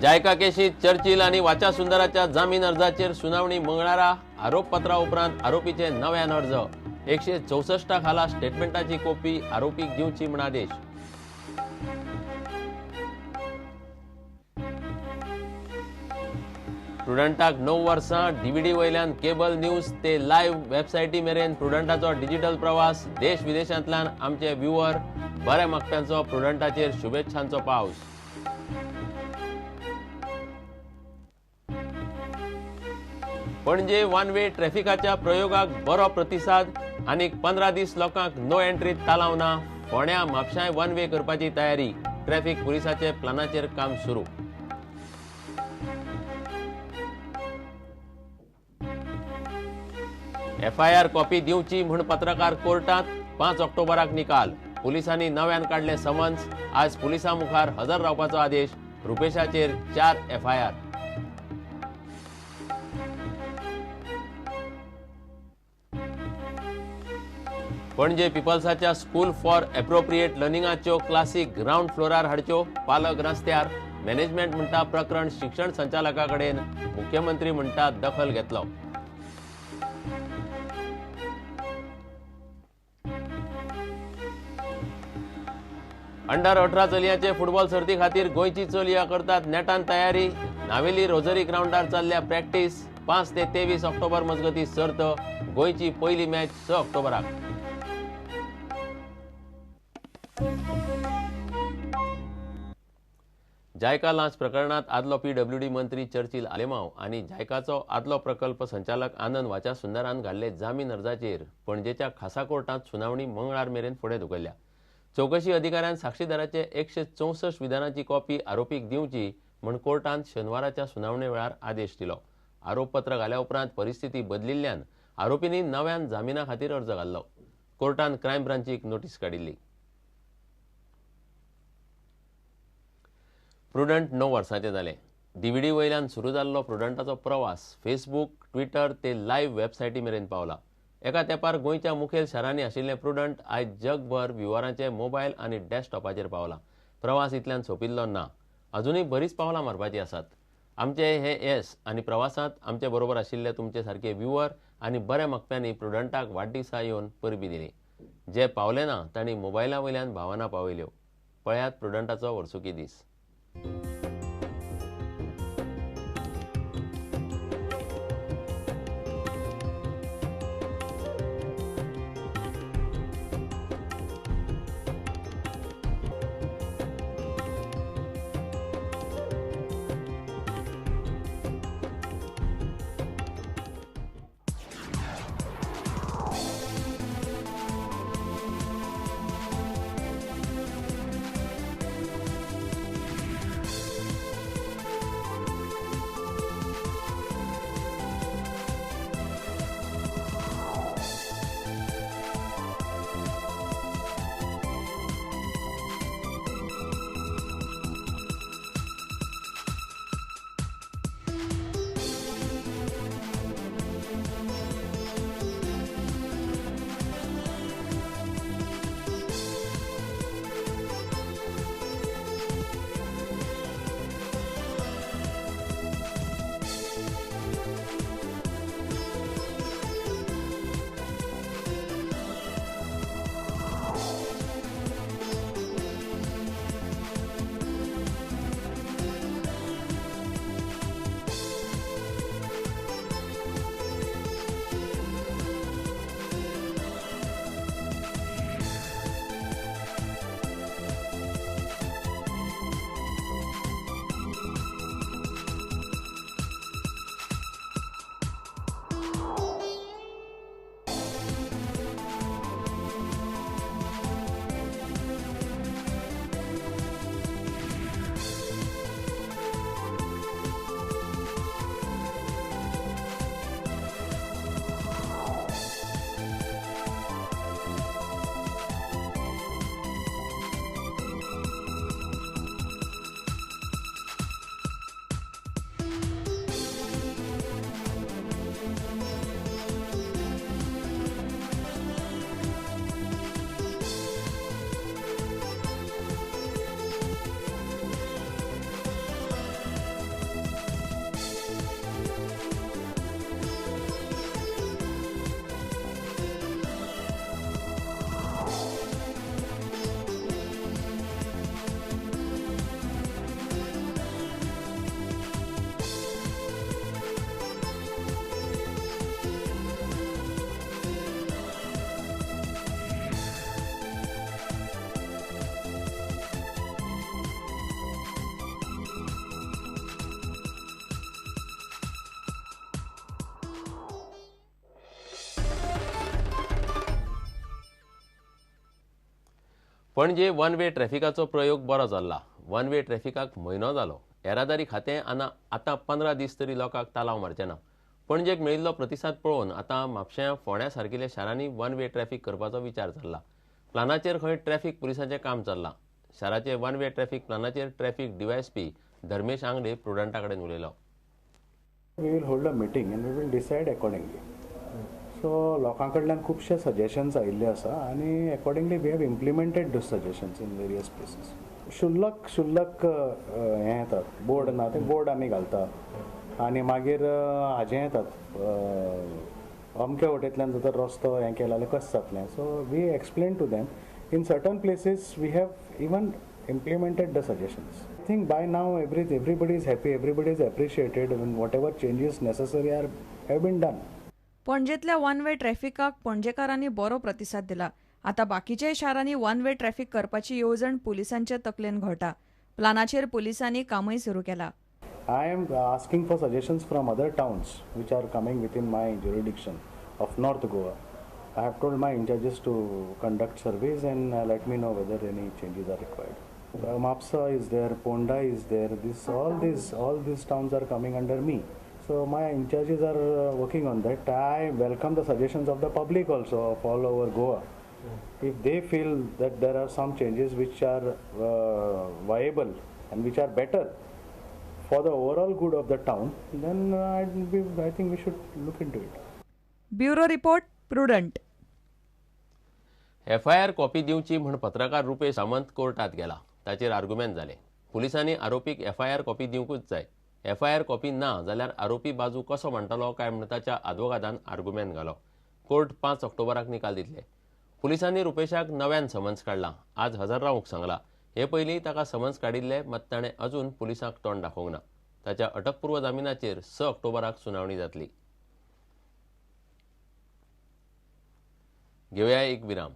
JICA केशीत Churchill आणि वाचा सुंदराच्या जामीन अर्जाचेर सुनावणी मंगळारा। आरोपपत्रा उपरांत आरोपीचे नव्यान अर्ज। 164 खाला स्टेटमेंटाची कॉपी आरोपीक दिवची म्हण आदेश। प्रुडंटाक 9 वर्सां डीव्हीडी वयल्यान केबल न्यूज ते लायव्ह वेबसायटी मेरेन प्रुडंटाचो डिजिटल प्रवास। देश विदेशांतल्यान आमचे व्ह्युअर बऱ्या मागप्यांचो प्रुडंटाचेर शुभेच्छांचो पावस। पणजे वन वे ट्रॅफिकाच्या प्रयोगाक बरो प्रतिसाद। आनीक 15 दीस लोकांक नो एंट्रीत तालाव ना। फोंड्या म्हापशांय वन वे करपाची तयारी। ट्रॅफिक पुलिसाचे प्लानाचेर काम सुरू। FIR कॉपी दिवची म्हूण पत्रकार कोर्टात। 5 ऑक्टोबराक निकाल। पुलिसांनी नव्यान काढले समन्स। आज पुलिसां मुखार हजर रावपाचो आदेश। रुपेशाचेर 4 FIR। पणजे पिपल्साच्या स्कूल फॉर एप्रोप्रिएट लर्निंगाच्यो क्लासी ग्राउंड फ्लोरार हाडच्यो। पालक रस्त्यार। मॅनेजमेंट म्हणटा प्रकरण शिक्षण संचालका कडेन। मुख्यमंत्री म्हणटा दखल घेतलो। अंडर 18 चलयांचे फुटबॉल सर्ती खातीर गोंयची चलयां करतात नेटान तयारी। नावेली रोझरी ग्राउंडार चल्ल्या प्रॅक्टीस। 5 ते 23 ऑक्टोबर मजगती सर्त। गोंयची पहिली मॅच 6 ऑक्टोबराक। जायका लांच प्रकरणात आदलो PWD मंत्री चर्चिल आलेमांव आनी जायकाचो आदलो प्रकल्प संचालक आनंद वाचा सुंदरान घाल्ले जामीन अर्जाचेर पणजेच्या खासा कोर्टात सुनावणी मंगळार मेरेन फुडें धुकल्ल्या। चौकशी अधिकाऱ्यान साक्षीदाराचे 164 विधानाची कॉपी आरोपीक दिवची म्हण कोर्टान शेनवाराच्या सुनावणे वेळार आदेश दिलो। आरोपपत्र घाल्या उपरांत परिस्थिती बदलिल्ल्यान आरोपींनी नव्यान जामिना खातीर अर्ज घाल्लो। कोर्टान क्रायम ब्रांचीक नोटीस काडिल्ली। प्रुडंट 9 वर्सांचे जाले। डीव्हीडी वयल्यान सुरू जाल्लो प्रुडंटाचो प्रवास फेसबूक, ट्विटर ते लायव्ह वेबसायटी मेरेन पावला। एका तेंपार गोंयच्या मुखेल शारांनी आशिल्ले प्रुडंट आयज जगभर व्ह्युअरांचे मोबायल आनी डॅस्कटॉपाचेर पावला। प्रवास इतल्यान सोंपिल्लो ना। अजुनूय बरीच पावलां मारपाची आसात। आमचे हे येस आनी प्रवासांत आमचे बरोबर आशिल्ले तुमचे सारके व्ह्युअर आनी बऱ्या मागप्यांनी प्रुडंटाक वाडदिसा येवन परबी दिली। जे पावले ना तांणी मोबायला वयल्यान भावना पावयल्यो। पळयात प्रुडंटाचो वर्सुकी दीस। पणजे वन वे ट्रॅफिकाचो प्रयोग बरो जाल्ला. वन वे ट्रॅफिकाक म्हयनो जालो. येरादारी खातें आतां 15 दीस तरी लोकांक तालाव मारचे ना. पणजेक मेळिल्लो प्रतिसाद पळोवन आतां म्हापश्यां, फोंड्या सारकिल्या शारांनी वन वे ट्रॅफिक करपाचो विचार जाल्ला. प्लानाचेर खंय ट्रॅफिक पुलिसांचें काम चल्लां. शाराचे वन वे ट्रॅफिक प्लानाचेर ट्रॅफिक डीवायएसपी धर्मेश आंगडे प्रुडंटा कडेन उलयलो. We will hold a meeting and we will decide accordingly. So लोकां कडल्यान खुबशे सजेशन्स आयिल्ले आसा आनी accordingly we have implemented those suggestions in various places. शुल्लक हें येतात बोर्ड ना ते बोर्ड आमी घालतात आनी मागीर हाजें येतात अमके वटेंतल्यान जर तर रस्तो हें केलो जाल्यार कशें जातलें. So we explain to them. In certain places we have even implemented the suggestions. I think by now everybody is happy, everybody is appreciated, and whatever changes necessary have been done. पणजेतल्या one way ट्रॅफिकाक पणजेकारांनी बरो प्रतिसाद दिला. आतां बाकीच्याय शारांनी one way traffic करपाची येवजण पुलिसांचे तकलेन घोळटा. प्लानाचेर पुलिसांनी कामय सुरू केलां. I am asking for suggestions from other towns which are coming within my jurisdiction of North Goa. I have told my in-charges to conduct surveys and let me know whether any changes are required. Mapsa is there, Ponda is there. All these towns are coming under me. So my in-charges are working on that. I welcome the suggestions of the public also of all over Goa. If they feel that there are some changes which are viable and which are better for the overall good of the town, then I think we should look into it. Bureau report prudent. FIR copy दिवची म्हण पत्रकार रुपेश सामंत कोर्टात गेला. ताचेर argument जालें. पुलिसांनी आरोपीक FIR copy दिवंकूच जाय. FIR कॉपी ना जाल्यार आरोपी बाजू कसो म्हणटलो काय म्हण ताच्या आदवोगादान आर्ग्युमेंट घालो. कोर्ट 5 ऑक्टोबराक निकाल दितले. पुलिसांनी रुपेशाक नव्यान समन्स काडला. आज हजर रावंक सांगला. हे पयलीं ताका समन्स काडिल्ले मात ताणें अजून पुलिसांक तोंड दाखोवंक ना. ताच्या अटकपूर्व जामिनाचेर 6 ऑक्टोबराक सुनावणी जातली. घेवया एक विराम.